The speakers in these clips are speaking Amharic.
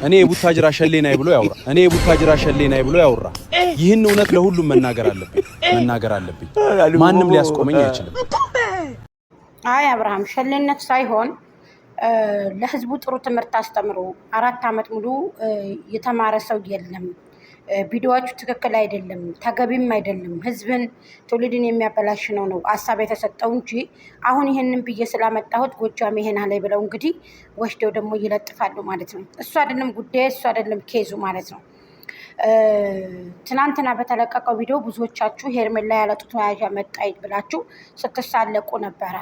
እኔ የቡታጅራ ሸሌ ናይ ብሎ ያውራ ይህን እውነት ለሁሉም መናገር አለብኝ ማንም ሊያስቆመኝ አይችልም። አይ አብርሃም ሸሌነት ሳይሆን ለህዝቡ ጥሩ ትምህርት አስተምሩ። 4 ዓመት ሙሉ የተማረ ሰው የለም። ቪዲዮዎቹ ትክክል አይደለም፣ ተገቢም አይደለም። ህዝብን ትውልድን የሚያበላሽ ነው ሀሳብ የተሰጠው እንጂ አሁን ይሄንን ብዬ ስላመጣሁት ጎጃም ይሄን አለ ብለው እንግዲህ ወስደው ደግሞ ይለጥፋሉ ማለት ነው። እሱ አይደለም ጉዳይ፣ እሱ አይደለም ኬዙ ማለት ነው። ትናንትና በተለቀቀው ቪዲዮ ብዙዎቻችሁ ሄርሜላ ያለጡት መያዣ መጣይ ብላችሁ ስትሳለቁ ነበረ።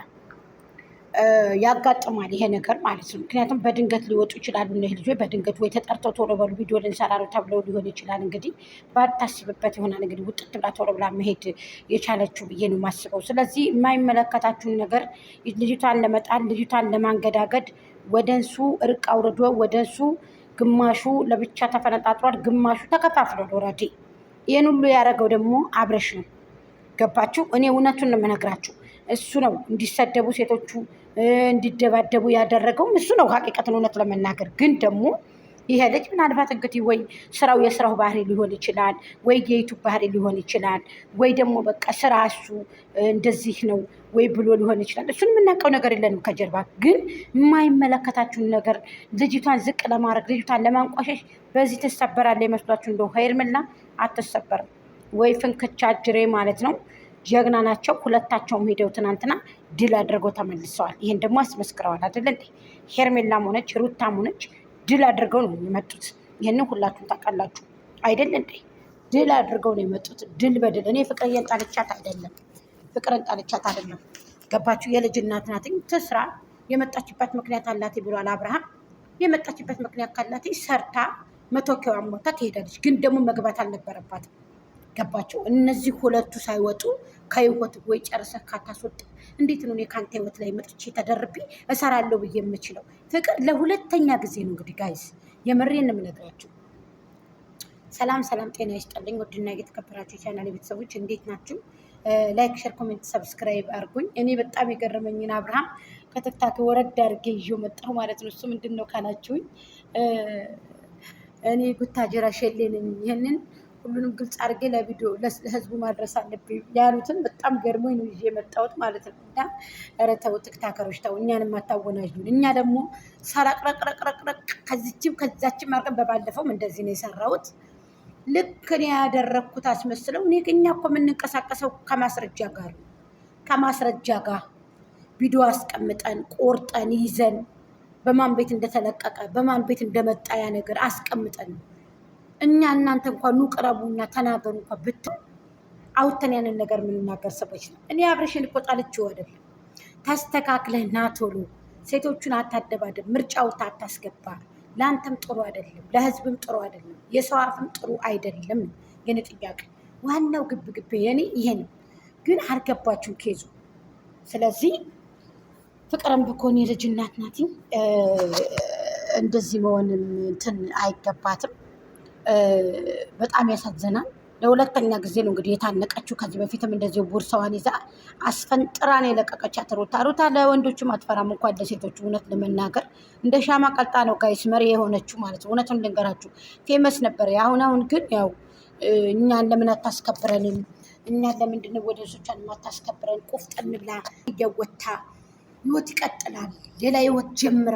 ያጋጥማል ይሄ ነገር ማለት ነው። ምክንያቱም በድንገት ሊወጡ ይችላሉ እነዚህ ልጆች በድንገት ወይ ተጠርተው ቶሎ በሉ ቪዲዮ ልንሰራ ነው ተብለው ሊሆን ይችላል። እንግዲህ ባታስብበት ይሆናል እንግዲህ ውጥት ብላ ቶሎ ብላ መሄድ የቻለችው ብዬ ነው የማስበው። ስለዚህ የማይመለከታችሁን ነገር ልጅቷን ለመጣል ልጅቷን ለማንገዳገድ ወደንሱ እርቅ አውርዶ ወደንሱ ግማሹ ለብቻ ተፈነጣጥሯል፣ ግማሹ ተከፋፍሏል። ኦልሬዲ ይህን ሁሉ ያደረገው ደግሞ አብረሽ ነው። ገባችሁ? እኔ እውነቱን ነው የምነግራችሁ። እሱ ነው እንዲሰደቡ ሴቶቹ እንዲደባደቡ ያደረገው እሱ ነው። ሀቂቀትን እውነት ለመናገር ግን ደግሞ ይሄ ልጅ ምናልባት እንግዲህ ወይ ስራው የስራው ባህሪ ሊሆን ይችላል፣ ወይ የዩቱብ ባህሪ ሊሆን ይችላል፣ ወይ ደግሞ በቃ ስራ እሱ እንደዚህ ነው ወይ ብሎ ሊሆን ይችላል። እሱን የምናውቀው ነገር የለንም ከጀርባ። ግን የማይመለከታችሁን ነገር ልጅቷን ዝቅ ለማድረግ ልጅቷን ለማንቋሸሽ በዚህ ትሰበራለህ ይመስላችሁ? እንደው ሄርሜላ አትሰበርም ወይ ፍንክቻ ጅሬ ማለት ነው። ጀግና ናቸው ሁለታቸውም። ሄደው ትናንትና ድል አድርገው ተመልሰዋል። ይሄን ደግሞ አስመስክረዋል አይደል እንዴ? ሄርሜላም ሆነች ሩታም ሆነች ድል አድርገው ነው የመጡት። ይሄንን ሁላችሁም ታውቃላችሁ አይደል እንዴ? ድል አድርገው ነው የመጡት። ድል በድል። እኔ ፍቅርን ጣልቻት አይደለም። ገባችሁ? የልጅ እናት ናት። ትስራ። የመጣችበት ምክንያት አላት ብሏል አብርሃም። የመጣችበት ምክንያት ካላት ሰርታ መቶኪያዋን ሞታ ትሄዳለች። ግን ደግሞ መግባት አልነበረባትም። ገባችሁ? እነዚህ ሁለቱ ሳይወጡ ከህይወት ወይ ጨርሰህ ካታስወጣ እንዴት ነው እኔ ከአንተ ህይወት ላይ መጥቼ ተደርቤ እሰራለሁ ብዬ የምችለው? ፍቅር ለሁለተኛ ጊዜ ነው እንግዲህ ጋይስ፣ የምሬን ነው የምነግራችሁ። ሰላም ጤና ይስጥልኝ ውድና የተከበራችሁ የቻናሌ ቤተሰቦች እንዴት ናችሁ? ላይክ፣ ሼር፣ ኮሜንት ሰብስክራይብ አድርጉኝ። እኔ በጣም የገረመኝን አብርሃም ከትክታክ ወረድ አድርጌ ይዤው መጣሁ ማለት ነው። እሱ ምንድን ነው ካላችሁኝ እኔ ጉታጀራ ሸሌ ነኝ። ይህንን ሁሉንም ግልጽ አድርጌ ለቪዲዮ ለህዝቡ ማድረስ አለብኝ ያሉትን በጣም ገርሞኝ ነው ይዤ የመጣሁት ማለት ነው። እና ኧረ ተው ቲክታከሮች ተው፣ እኛንም አታወናጁን። እኛ ደግሞ ሰራቅረቅረቅረቅ ከዚችም ከዛችም አድርገን በባለፈውም እንደዚህ ነው የሰራሁት። ልክ እኔ ያደረግኩት አስመስለው። እኛ እኮ የምንንቀሳቀሰው ከማስረጃ ጋር ቪዲዮ አስቀምጠን ቆርጠን ይዘን በማን ቤት እንደተለቀቀ በማን ቤት እንደመጣ ያ ነገር አስቀምጠን እኛ እናንተ እንኳን ኑ ቅረቡና ተናገሩ እንኳን ብትል አውጥተን ያንን ነገር የምንናገር ሰዎች ነው። እኔ አብረሽን እኮ ጣልቼው አይደለም። ተስተካክለህ ና ቶሎ። ሴቶቹን አታደባደብ፣ ምርጫው አታስገባ። ለአንተም ጥሩ አይደለም፣ ለህዝብም ጥሩ አይደለም፣ የሰው አፍም ጥሩ አይደለም። የኔ ጥያቄ ዋናው ግብ የኔ ይሄ ነው። ግን አልገባችሁም ኬዙ። ስለዚህ ፍቅርም ብኮን የልጅ እናት ናት። እንደዚህ መሆንም እንትን አይገባትም። በጣም ያሳዝናል። ለሁለተኛ ጊዜ ነው እንግዲህ የታነቀችው። ከዚህ በፊትም እንደዚህ ቦርሳዋን ይዛ አስፈንጥራ ነው የለቀቀቻት። ሩታ ለወንዶቹም አትፈራም እንኳን ለሴቶቹ። እውነት ለመናገር እንደ ሻማ ቀልጣ ነው ጋይስ መሪ የሆነችው ማለት ነው። እውነቱን ልንገራችሁ ፌመስ ነበር። አሁን ግን ያው እኛን ለምን አታስከብረንም? እኛን ለምንድን ወደ ሶቻን ማታስከብረን? ቁፍጠን ብላ እየወታ ህይወት ይቀጥላል። ሌላ ህይወት ጀምራ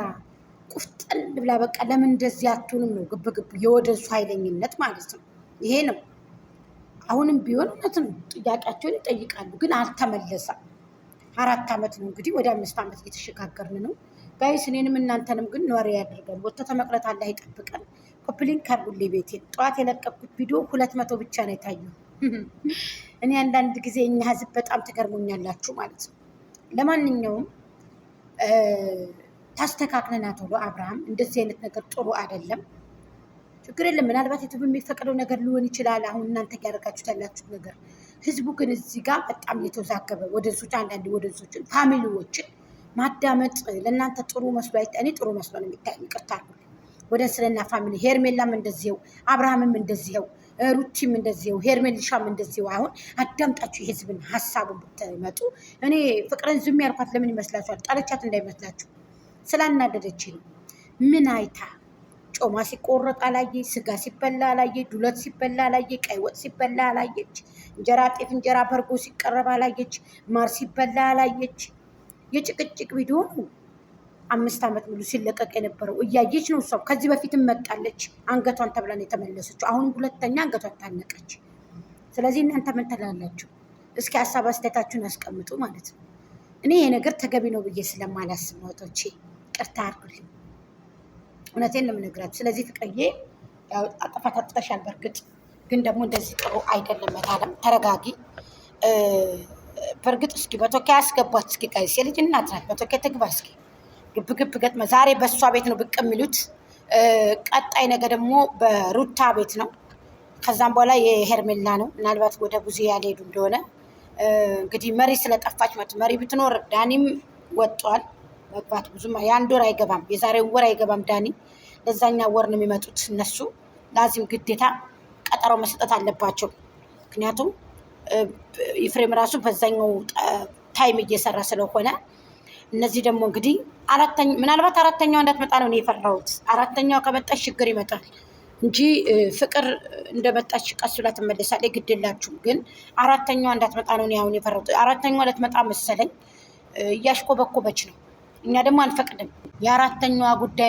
ቁፍጠን ብላ በቃ ለምን እንደዚህ አትሆንም ነው ግብ የወደሱ ኃይለኝነት ማለት ነው። ይሄ ነው። አሁንም ቢሆን እውነት ነው ጥያቄያቸውን ይጠይቃሉ፣ ግን አልተመለሰም። 4 ዓመት ነው እንግዲህ ወደ 5 ዓመት እየተሸጋገርን ነው ጋይስ። እኔንም እናንተንም ግን ነዋሪ ያደርጋል። ወጥቶ መቅረት አላህ ይጠብቀን። ኮፕሊንግ ካርጉልኝ ቤቴን ጠዋት የለቀኩት ቪዲዮ 200 ብቻ ነው የታየው። እኔ አንዳንድ ጊዜ እኛ ህዝብ በጣም ትገርሙኛላችሁ ማለት ነው። ለማንኛውም ታስተካክለና ቶሎ አብርሃም፣ እንደዚህ አይነት ነገር ጥሩ አይደለም። ችግር የለም። ምናልባት ዩቱብ የሚፈቅደው ነገር ሊሆን ይችላል። አሁን እናንተ ያደረጋችሁት ያላችሁ ነገር። ህዝቡ ግን እዚህ ጋር በጣም የተወዛገበ ወደዞች፣ አንዳንድ ወደዞችን ፋሚሊዎችን ማዳመጥ ለእናንተ ጥሩ መስሎ እኔ ጥሩ መስሎ ነው የሚታይ። ይቅርታ ወደ ስለና ፋሚሊ ሄርሜላም እንደዚው፣ አብርሃምም እንደዚው፣ ሩቲም እንደዚው፣ ሄርሜልሻም እንደዚው። አሁን አዳምጣችሁ የህዝብን ሀሳቡን ብትመጡ። እኔ ፍቅርን ዝም ያልኳት ለምን ይመስላችኋል? ጣለቻት እንዳይመስላችሁ ስላናደደች ነው። ምን አይታ ጮማ ሲቆረጥ አላየች፣ ስጋ ሲበላ አላየች፣ ዱለት ሲበላ አላየች፣ ቀይ ወጥ ሲበላ አላየች፣ እንጀራ ጤፍ እንጀራ በርጎ ሲቀረብ አላየች፣ ማር ሲበላ አላየች። የጭቅጭቅ ቪዲዮ ነው 5 ዓመት ሙሉ ሲለቀቅ የነበረው እያየች ነው እሷ። ከዚህ በፊትም መጣለች፣ አንገቷን ተብላን የተመለሰችው። አሁን ሁለተኛ አንገቷን ታነቀች። ስለዚህ እናንተ ምን ትላላችሁ? እስኪ ሀሳብ አስተያየታችሁን ያስቀምጡ ማለት ነው። እኔ ይሄ ነገር ተገቢ ነው ብዬ ስለማላስብ ነው። እህቶቼ ቅርታ አድርጉልኝ። እውነቴን ነው የምነግራችሁ። ስለዚህ ፍቅርዬ ያው አጥፍተሻል። በእርግጥ ግን ደግሞ እንደዚህ ጥሩ አይደለም። መታለም ተረጋጊ። በእርግጥ እስኪ በቶኪያ ያስገቧት እስኪ ቀይስ የልጅ እናት ናት። በቶኪያ ትግባ እስኪ ግብ ገጥመ። ዛሬ በእሷ ቤት ነው ብቅ የሚሉት። ቀጣይ ነገ ደግሞ በሩታ ቤት ነው። ከዛም በኋላ የሄርሜላ ነው። ምናልባት ወደ ቡዜ ያልሄዱ እንደሆነ እንግዲህ መሪ ስለጠፋች ማለት መሪ ብትኖር ዳኒም ወጧል። መግባት ብዙም የአንድ ወር አይገባም፣ የዛሬውን ወር አይገባም ዳኒ። ለዛኛ ወር ነው የሚመጡት እነሱ። ላዚም ግዴታ ቀጠሮ መስጠት አለባቸው። ምክንያቱም ኢፍሬም ራሱ በዛኛው ታይም እየሰራ ስለሆነ እነዚህ ደግሞ እንግዲህ ምናልባት አራተኛው እንዳትመጣ ነው የፈራሁት። አራተኛው ከመጣች ችግር ይመጣል እንጂ ፍቅር እንደመጣች ቀስ ብላ ትመለሳለች። ግድላችሁ ግን አራተኛው እንዳትመጣ ነው አሁን የፈራሁት። አራተኛው ልትመጣ መሰለኝ እያሽኮበኮበች ነው። እኛ ደግሞ አንፈቅድም። የአራተኛዋ ጉዳይ